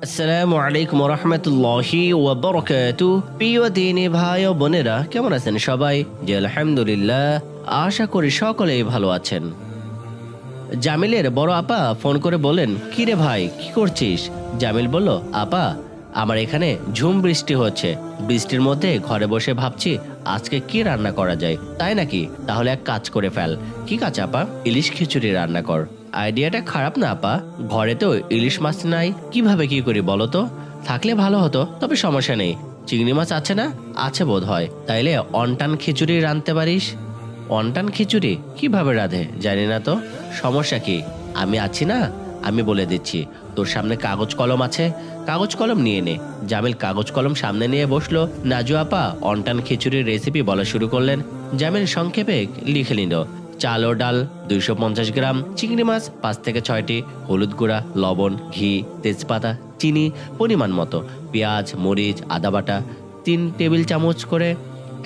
আসসালামু আলাইকুম রহমতুল্লাহি ওয়াবারাকাতু। প্রিয় দিনী ভাই ও বোনেরা, কেমন আছেন সবাই? জি আলহামদুলিল্লাহ, আশা করি সকলেই ভালো আছেন। জামিলের বড় আপা ফোন করে বলেন, কি রে ভাই, কি করছিস? জামিল বলল, আপা, আমার এখানে ঝুম বৃষ্টি হচ্ছে। বৃষ্টির মধ্যে ঘরে বসে ভাবছি আজকে কি রান্না করা যায়। তাই নাকি? তাহলে এক কাজ করে ফেল। কি কাজ আপা? ইলিশ খিচুড়ি রান্না কর। আইডিয়াটা খারাপ না আপা, ঘরে তো ইলিশ মাছ নাই, কিভাবে কি করি বলো তো? থাকলে ভালো হতো, তবে সমস্যা নেই। চিংড়ি মাছ আছে না? আছে বোধ হয়। তাইলে অনটান খিচুড়ি রাঁধতে পারিস। অনটান খিচুড়ি কিভাবে রাঁধে জানি না তো। সমস্যা কি? আমি আছি না, আমি বলে দিচ্ছি। তোর সামনে কাগজ কলম আছে, কাগজ কলম নিয়ে নে। জামিল কাগজ কলম সামনে নিয়ে বসলো। নাজু আপা অনটান খিচুড়ির রেসিপি বলা শুরু করলেন। জামিল সংক্ষেপে লিখে নিল, চাল ও ডাল 250 গ্রাম, চিংড়ি মাছ 5 থেকে 6টি, হলুদ গুঁড়া, লবণ, ঘি, তেজপাতা, চিনি পরিমাণ মতো, পেঁয়াজ, মরিচ, আদা বাটা 3 টেবিল চামচ করে।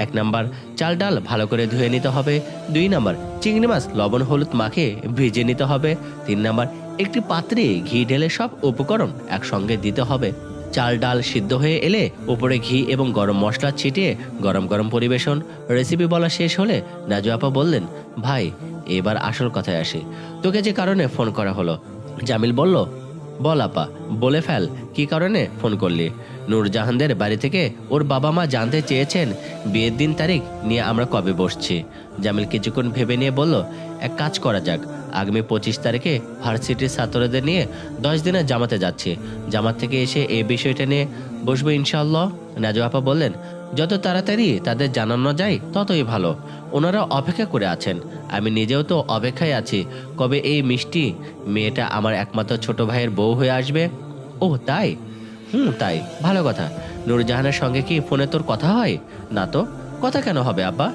1 নাম্বার, চাল ডাল ভালো করে ধুয়ে নিতে হবে। 2 নাম্বার, চিংড়ি মাছ লবণ হলুদ মাখে ভিজে নিতে হবে। 3 নাম্বার, একটি পাত্রে ঘি ঢেলে সব উপকরণ একসঙ্গে দিতে হবে। চাল ডাল সিদ্ধ হয়ে এলে উপরে ঘি এবং গরম মশলা ছিটিয়ে গরম গরম পরিবেশন। রেসিপি বলা শেষ হলে নাজু আপা বললেন, ভাই, এবার আসল কথায় আসি। তোকে যে কারণে ফোন করা হলো। জামিল বলল, বল আপা, বলে ফেল, কি কারণে ফোন করলি? নূরজাহানদের বাড়ি থেকে ওর বাবা মা জানতে চেয়েছেন বিয়ের দিন তারিখ নিয়ে আমরা কবে বসছি। জামিল কিছুক্ষণ ভেবে নিয়ে বলল, এক কাজ করা যাক, আগামী 25 তারিখে ভার্সিটির ছাত্রদের নিয়ে 10 দিনের জামাতে যাচ্ছি। জামাত থেকে এসে এই বিষয়টা নিয়ে বসবো ইনশাআল্লাহ। নাজু আপা বললেন, যত তাড়াতাড়ি তাদের জানানো যায় ততই ভালো। ওনারা অপেক্ষা করে আছেন, আমি নিজেও তো অপেক্ষায় আছি কবে এই মিষ্টি মেয়েটা আমার একমাত্র ছোট ভাইয়ের বউ হয়ে আসবে। ও তাই? তাই, ভালো কথা। নূরজাহানের সঙ্গে কি ফোনে তোর কথা হয়? না তো। কথা কেন হবে আব্বা?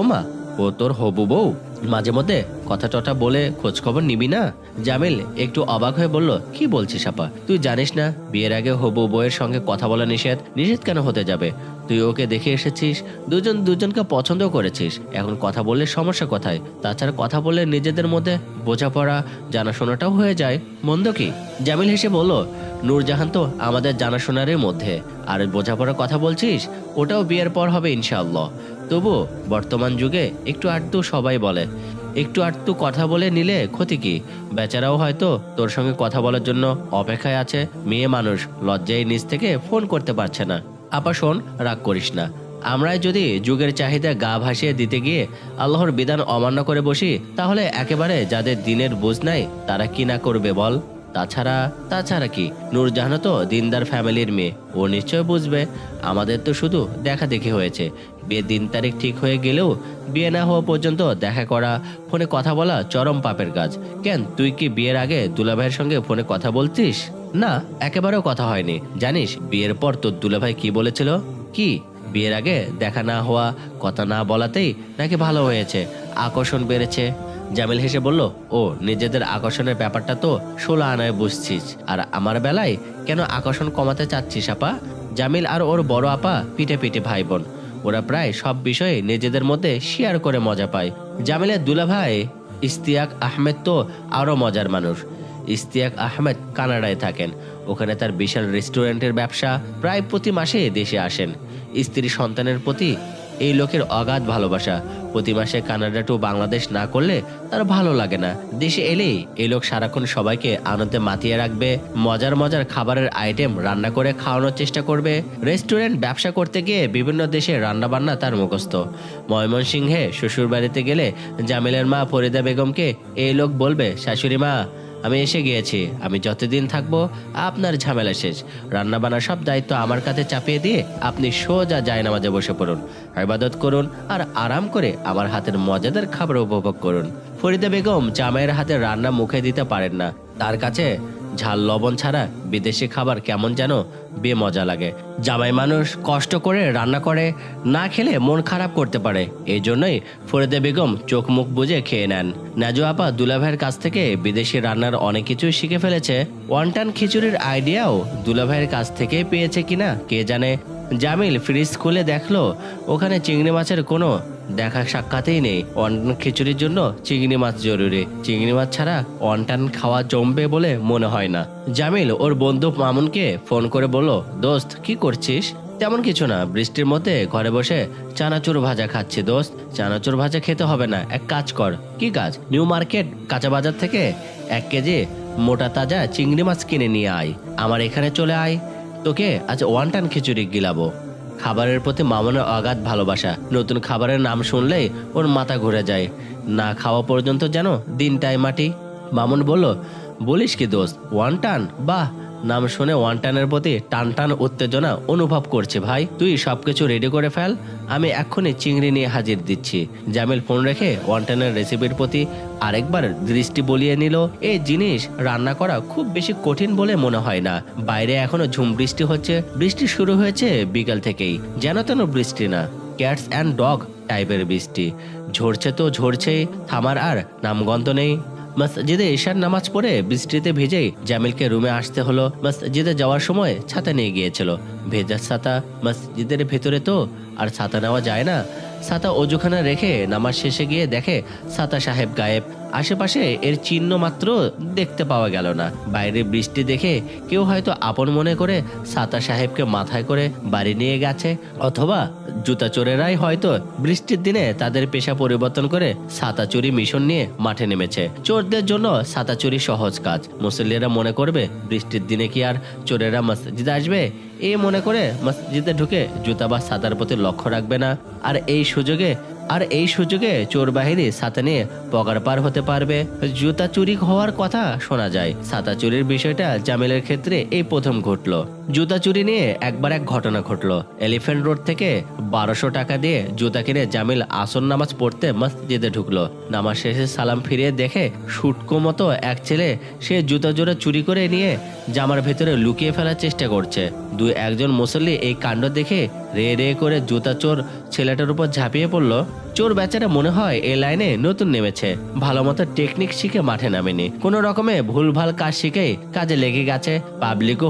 ওমা, ও তোর হবু বউ, মাঝে মধ্যে কথা টটা বলে খোঁজ খবর নিবি না? জামিল একটু অবাক হয়ে বলল, কি বলছিস আপা? তুই জানিস না বিয়ের আগে হবু বউয়ের সঙ্গে কথা বলা নিষেধ? নিষেধ কেন হতে যাবে? তুই ওকে দেখে এসেছিস, দুজন দুজনকে পছন্দ করেছিস, এখন কথা বললে সমস্যা কোথায়? তাছাড়া কথা বললে নিজেদের মধ্যে বোঝাপড়া জানাশোনাটাও হয়ে যায়, মন্দ কি? জামিল হেসে বলল, নূরজাহান তো আমাদের জানাশোনারই মধ্যে, আর বোঝাপড়ার কথা বলছিস, ওটাও বিয়ের পর হবে ইনশাআল্লাহ। তবু বর্তমান যুগে একটু আধটু সবাই বলে, একটু আধটু কথা বলে নিলে ক্ষতি কি? বেচারাও হয়তো তোর সঙ্গে কথা বলার জন্য অপেক্ষায় আছে। মেয়ে মানুষ, লজ্জায় নিজ থেকে ফোন করতে পারছে না। আপা শোন, রাগ করিস না। আমরাই যদি যুগের চাহিদা গা ভাসিয়ে দিতে গিয়ে আল্লাহর বিধান অমান্য করে বসি, তাহলে একেবারে যাদের দিনের বুঝ নাই তারা কি না করবে বল? তাছাড়া কি, নূরজাহানও তো দিনদার ফ্যামিলির মেয়ে, ও নিশ্চয় বুঝবে। আমাদের তো শুধু দেখা দেখি হয়েছে। বিয়ের দিন তারিখ ঠিক হয়ে গেলেও বিয়ে না হওয়া পর্যন্ত দেখা করা, ফোনে কথা বলা চরম পাপের কাজ। কেন, তুই কি বিয়ের আগে দুলাভাইয়ের সঙ্গে ফোনে কথা বলতিস? না, একেবারেও কথা হয়নি। জানিস বিয়ের পর তোর দুলাভাই কি বলেছিল? কি? বিয়ের আগে দেখা না হওয়া, কথা না বলাতেই নাকি ভালো হয়েছে, আকর্ষণ বেড়েছে। জামিল হেসে বলল, ও নিজেদের আকর্ষণের ব্যাপারটা তো 16 আনায় বুঝছিস, আর আমার বেলায় কেন আকর্ষণ কমাতে চাচ্ছিস আপা? জামিল আর ওর বড় আপা পিঠে পিঠে ভাই বোন, ওরা প্রায় সব বিষয়ে নিজেদের মধ্যে শেয়ার করে মজা পায়। জামিলের দুলাভাই ইশতিয়াক আহমেদ তো আরো মজার মানুষ। ইশতিয়াক আহমেদ কানাডায় থাকেন, ওখানে তার বিশাল রেস্টুরেন্টের ব্যবসা। প্রায় প্রতি মাসে দেশে আসেন। স্ত্রী সন্তানের প্রতি এই লোকের অগাধ ভালোবাসা। প্রতি মাসে কানাডা টু বাংলাদেশ না করলে তার ভালো লাগে না। দেশে এলেই এই লোক সারাক্ষণ সবাইকে আনন্দে মাতিয়ে রাখবে, মজার মজার খাবারের আইটেম রান্না করে খাওয়ানোর চেষ্টা করবে। রেস্টুরেন্ট ব্যবসা করতে গিয়ে বিভিন্ন দেশে রান্না বান্না তার মুখস্থ। ময়মনসিংহে শ্বশুর বাড়িতে গেলে জামিলের মা ফরিদা বেগমকে এই লোক বলবে, শাশুড়ি মা, আমি এসে গিয়েছি, আমি যতদিন থাকবো আপনার ঝামেলা শেষ। রান্নাবান্না সব দায়িত্ব আমার কাছে চাপিয়ে দিয়ে আপনি সোজা জায়নামাজে বসে পড়ুন, ইবাদত করুন, আর আরাম করে আমার হাতের মজাদার খাবার উপভোগ করুন। ফরিদা বেগম জামাইয়ের হাতে রান্না মুখে দিতে পারেন না। তার কাছে ঝাল লবণ ছাড়া বিদেশি খাবার কেমন যেন বেমজা লাগে। জামাই মানুষ কষ্ট করে রান্না করে, না খেলে মন খারাপ করতে পারে। এই জন্যই ফরিদা বেগম চোখ মুখ বুজে খেয়ে নেন। নাজু আপা দুলাভাইয়ের কাছ থেকে বিদেশি রান্নার অনেক কিছুই শিখে ফেলেছে। ওয়ানটান খিচুড়ির আইডিয়াও দুলাভাইয়ের কাছ থেকে পেয়েছে কিনা কে জানে। জামিল ফ্রিজ খুলে দেখলো ওখানে চিংড়ি মাছের কোনো দেখা সাক্ষাতেই নেই। ওয়ান্টান খিচুড়ির জন্য চিংড়ি মাছ জরুরি। চিংড়ি মাছ ছাড়া ওয়ান্টান খাওয়া জমবে বলে মনে হয় না। জামিল ওর বন্ধু মামুনকে ফোন করে বলল, দোস্ত কি করছিস? তেমন কিছু না, বৃষ্টির মধ্যে ঘরে বসে চানাচুর ভাজা খাচ্ছি দোস্ত। চানাচুর ভাজা খেতে হবে না, এক কাজ কর। কি কাজ? নিউ মার্কেট কাঁচা বাজার থেকে 1 কেজি মোটা তাজা চিংড়ি মাছ কিনে নিয়ে আয়, আমার এখানে চলে আয়, তোকে আজ ওয়ান্টান খিচুড়ি গিলাবো। খাবারের প্রতি মামুনের অগাধ ভালোবাসা। নতুন খাবারের নাম শুনলেই ওর মাথা ঘুরে যায়। না খাওয়া পর্যন্ত যেন দিনটাই মাটি। মামুন বলল, বলিস কি দোস্ত, ওয়ান্টান? বাহ, নাম শুনে ওয়ান্টানের প্রতি টান টান উত্তেজনা অনুভব করছে। ভাই তুই সবকিছু রেডি করে ফেল, আমি এক্ষুনি চিংড়ি নিয়ে হাজির দিচ্ছি। জামিল ফোন রেখে ওয়ান্টানের রেসিপির প্রতি আরেকবার দৃষ্টি বলিয়ে নিল। এই জিনিস রান্না করা খুব বেশি কঠিন বলে মনে হয় না। বাইরে এখনো ঝুম বৃষ্টি হচ্ছে। বৃষ্টি শুরু হয়েছে বিকাল থেকেই, যেন তেন বৃষ্টি না, ক্যাটস অ্যান্ড ডগ টাইপের বৃষ্টি। ঝরছে তো ঝরছেই, থামার আর নামগন্ধ নেই। মসজিদে ঈশার নামাজ পড়ে বৃষ্টিতে ভিজেই জামিলকে রুমে আসতে হলো। মসজিদে যাওয়ার সময় ছাতা নিয়ে গিয়েছিল, ভেজা ছাতা। মসজিদের ভেতরে তো আর ছাতা নেওয়া যায় না। ছাতা অজুখানা রেখে নামাজ শেষে গিয়ে দেখে ছাতা সাহেব গায়েব। আশেপাশে এর চিহ্ন মাত্র দেখতে পাওয়া গেল না। বাইরে বৃষ্টি দেখে কেউ হয়তো আপন মনে করে ছাতা সাহেবকে মাথায় করে বাড়ি নিয়ে গেছে, অথবা জুতা চোরেরাই হয়তো বৃষ্টির দিনে তাদের পেশা পরিবর্তন করে ছাতা চুরি মিশন নিয়ে মাঠে নেমেছে। চোরদের জন্য ছাতা চুরি সহজ কাজ। মুসল্লিরা মনে করবে বৃষ্টির দিনে কি আর চোরেরা মসজিদে আসবে, এই মনে করে মসজিদে ঢুকে জুতা বা ছাতার প্রতি লক্ষ্য রাখবে না। আর এই সুযোগে চোর বাহিনী ছাতা নিয়ে পগার পার হতে পারবে। জুতা চুরি হওয়ার কথা শোনা যায়, ছাতা চুরির বিষয়টা জামিলের ক্ষেত্রে এই প্রথম ঘটলো। জুতা চুরি নিয়ে একবার এক ঘটনা ঘটলো। এলিফ্যান্ট রোড থেকে 1200 টাকা দিয়ে জুতা কিনে জামিল আসর নামাজ পড়তে মসজিদে ঢুকলো। নামাজ শেষে সালাম ফিরিয়ে দেখে শুটকো মতো এক ছেলে সে জুতা জোড়া চুরি করে নিয়ে জামার ভেতরে লুকিয়ে ফেলার চেষ্টা করছে। একজন মুসল্লি এই কাণ্ড দেখে রে রে করে জুতা চোর ছেলেটার উপর ঝাঁপিয়ে পড়লো। চোর বেচারা মনে হয় এই লাইনে নতুন নেমেছে, ভালো মতো টেকনিক শিখে মাঠে নামেনি। কোনো রকমে ভুলভাল কাজ শিখেই কাজে লেগে গেছে। পাবলিকও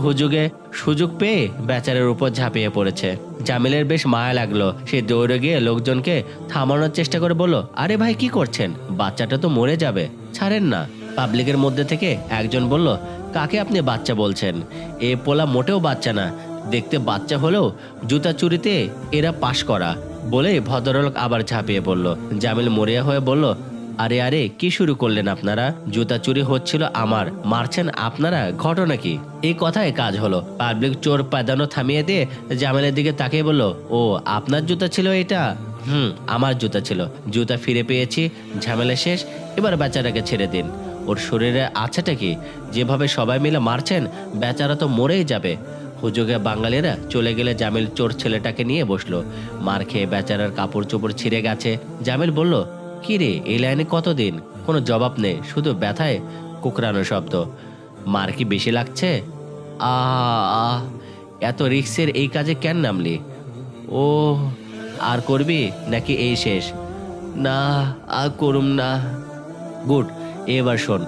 সুযোগ পেয়ে বেচারের উপর ঝাঁপিয়ে পড়েছে। জামিলের বেশ মায়া লাগলো। সে দৌড়ে গিয়ে লোকজনকে থামানোর চেষ্টা করে বলল, আরে ভাই কি করছেন, বাচ্চাটা তো মরে যাবে, ছাড়েন না। পাবলিকের মধ্যে থেকে একজন বলল, কাকে আপনি বাচ্চা বলছেন? এ পোলা মোটেও বাচ্চা না, দেখতে বাচ্চা হলেও জুতা চুরিতে এরা পাশ করা। বলে ভদ্রলোক আবার ঝাঁপিয়ে পড়ল। জামিল মরিয়া হয়ে বলল, আরে আরে কি শুরু করলেন আপনারা? জুতা চুরি হচ্ছিল আমার, মারছেন আপনারা, ঘটনা কি? এই কথায় কাজ হলো। পাবলিক চোর পাদানো থামিয়ে দিয়ে জামিলের দিকে তাকিয়ে বলল, ও আপনার জুতা ছিল এটা? আমার জুতা ছিল। জুতা ফিরে পেয়েছি, ঝামেলা শেষ, এবার বেচারাকে ছেড়ে দিন। ওর শরীরে আছেটা কি? যেভাবে সবাই মিলে মারছেন, বেচারা তো মরেই যাবে। হুজুগে বাঙালিরা চলে গেলে জামিল চোর ছেলেটাকে নিয়ে বসলো। মার খেয়ে বেচারার কাপড় চোপড় ছিঁড়ে গেছে। জামিল বলল, কি রে, এই লাইনে কতদিন? কোনো জবাব নেই, শুধু ব্যথায় কুকরানো শব্দ। মার কি বেশি লাগছে? এত রিক্সের এই কাজে কেন নামলি? ও, আর করবি নাকি এই শেষ? না, আর করুম না। গুড, এবার শোন,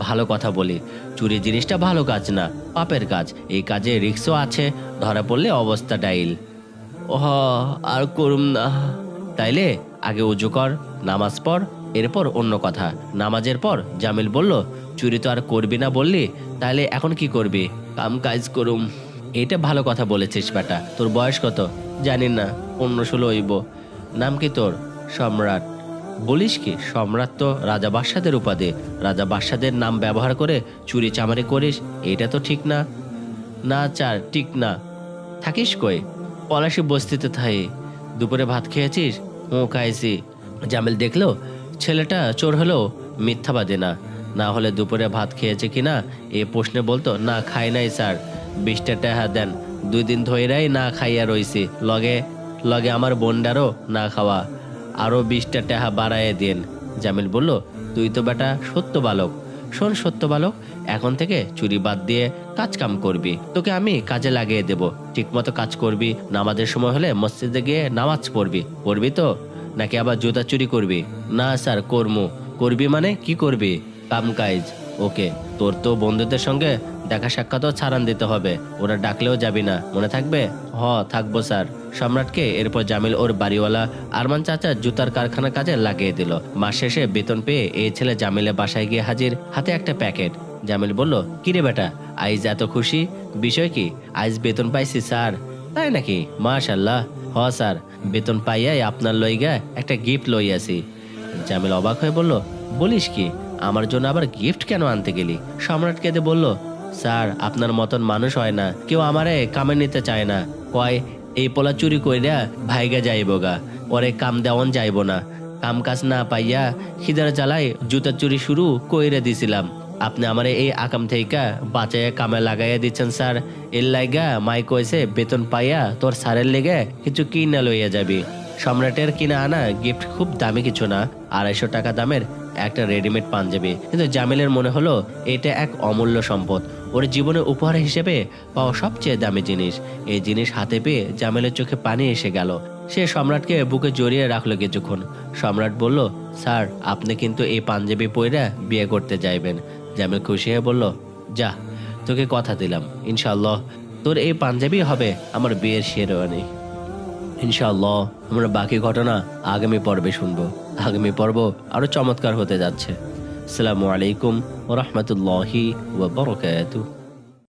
ভালো কথা বলি। চুরি জিনিসটা ভালো কাজ না, পাপের কাজ। এই কাজে রিক্সও আছে, ধরা পড়লে অবস্থা ডাইল। ওহ, আর করুম না। তাইলে আগে উজু কর, নামাজ পড়, এরপর অন্য কথা। নামাজের পর জামিল বলল, চুরি তো আর করবি না বললি, তাইলে এখন কি করবি? কাম কাজ করুম। এটা ভালো কথা বলেছিস বেটা। তোর বয়স কত? জানি না, 15-16 হইব। নাম কি তোর? সম্রাট। বলিস কি, সম্রাট তো রাজা বাদশাদের উপাধি। রাজা বাদশাদের নাম ব্যবহার করে চুরি চামারি করিস, এটা তো ঠিক না। না চার, ঠিক না। থাকিস কই? পলাশি বস্তিতে থাই। দুপুরে ভাত খেয়েছিস? খাইছি। জামিল দেখলো ছেলেটা চোর হলেও মিথ্যাবাদী না। না হলে দুপুরে ভাত খেয়েছে কিনা এ প্রশ্নে বলতো, না খাই নাই স্যার, 20 টাকা দেন, 2 দিন ধইরাই না খাইয়া রইছি, লগে লগে আমার বোনডারও না খাওয়া, আরো 20 টাকা বাড়াইয়ে দিন। জামিল বলল, তুই তো বেটা সত্য বালক। শোন সত্য বালক, এখন থেকে চুরি বাদ দিয়ে কাজ কাম করবি। তোকে আমি কাজে লাগিয়ে দেব, ঠিক মতো কাজ করবি। নামাজের সময় হলে মসজিদে গিয়ে নামাজ পড়বি তো, নাকি আবার জুতা চুরি করবি? না স্যার, করবি মানে কি করবি? কাম কাজ। ওকে, তোর তো বন্ধুদের সঙ্গে দেখা সাক্ষাৎও ছাড়ান দিতে হবে, ওরা ডাকলেও যাবি না, মনে থাকবে? থাকবো স্যার। সম্রাটকে এরপর জামিল ওর বাড়িওয়ালা আরমান চাচার জুতার কারখানা কাজে লাগিয়ে দিল। মাস শেষে বেতন পেয়ে এই ছেলে জামিলের বাসায় গিয়ে হাজির, হাতে একটা প্যাকেট। জামিল বলল, কিরে বেটা, আইজ এত খুশি, বিষয় কি? আইজ বেতন পাইছি স্যার। তাই নাকি? মাশাল্লাহ। স্যার, বেতন পাইয়াই আপনার লইগা একটা গিফট লইয়াছি। জামিল অবাক হয়ে বলল, বলিস কি? আমার জন্য আবার গিফট কেন আনতে গেলি? সম্রাট কেঁদে বলল, স্যার, আপনার মতন মানুষ হয় না, কেউ আমারে কামে নিতে চায় না, কয় এই পোলা চুরি কইরা ভাইগা যাইব গা, পরে কাম দেওয়ান যাইব না। কাম কাজ না পাইয়া খিদার জ্বালায় জুতা চুরি শুরু কইরা দিছিলাম, আপনি আমারে এই আকাম থেকে বাঁচাইয়া কামে লাগাইয়া দিচ্ছেন স্যার। এর লাইগা মাই কইছে বেতন পাইয়া তোর স্যারের লেগে কিছু কিনা লইয়া যাবি। সম্রাটের কিনা আনা গিফট খুব দামি কিছু না, 250 টাকা দামের একটা রেডিমেড পাঞ্জাবি। কিন্তু জামিলের মনে হলো এটা এক অমূল্য সম্পদ, ওর জীবনে উপহার হিসেবে পাওয়া সবচেয়ে দামি জিনিস। এই জিনিস হাতে পেয়ে জামিলের চোখে পানি এসে গেল। সে সম্রাটকে বুকে জড়িয়ে রাখলো কিছুক্ষণ। সম্রাট বলল, স্যার, আপনি কিন্তু এই পাঞ্জাবি পইরা বিয়ে করতে যাইবেন। জামিল খুশি হয়ে বলল, যা, তোকে কথা দিলাম, ইনশাআল্লাহ তোর এই পাঞ্জাবি হবে আমার বিয়ের শেরওয়ানি। ইনশাআল্লাহ আমরা বাকি ঘটনা আগামী পর্বে শুনবো। আগামী পর্ব আরো চমৎকার হতে যাচ্ছে। আসসালামু আলাইকুম ওয়া রাহমাতুল্লাহি ওয়া বারাকাতুহু।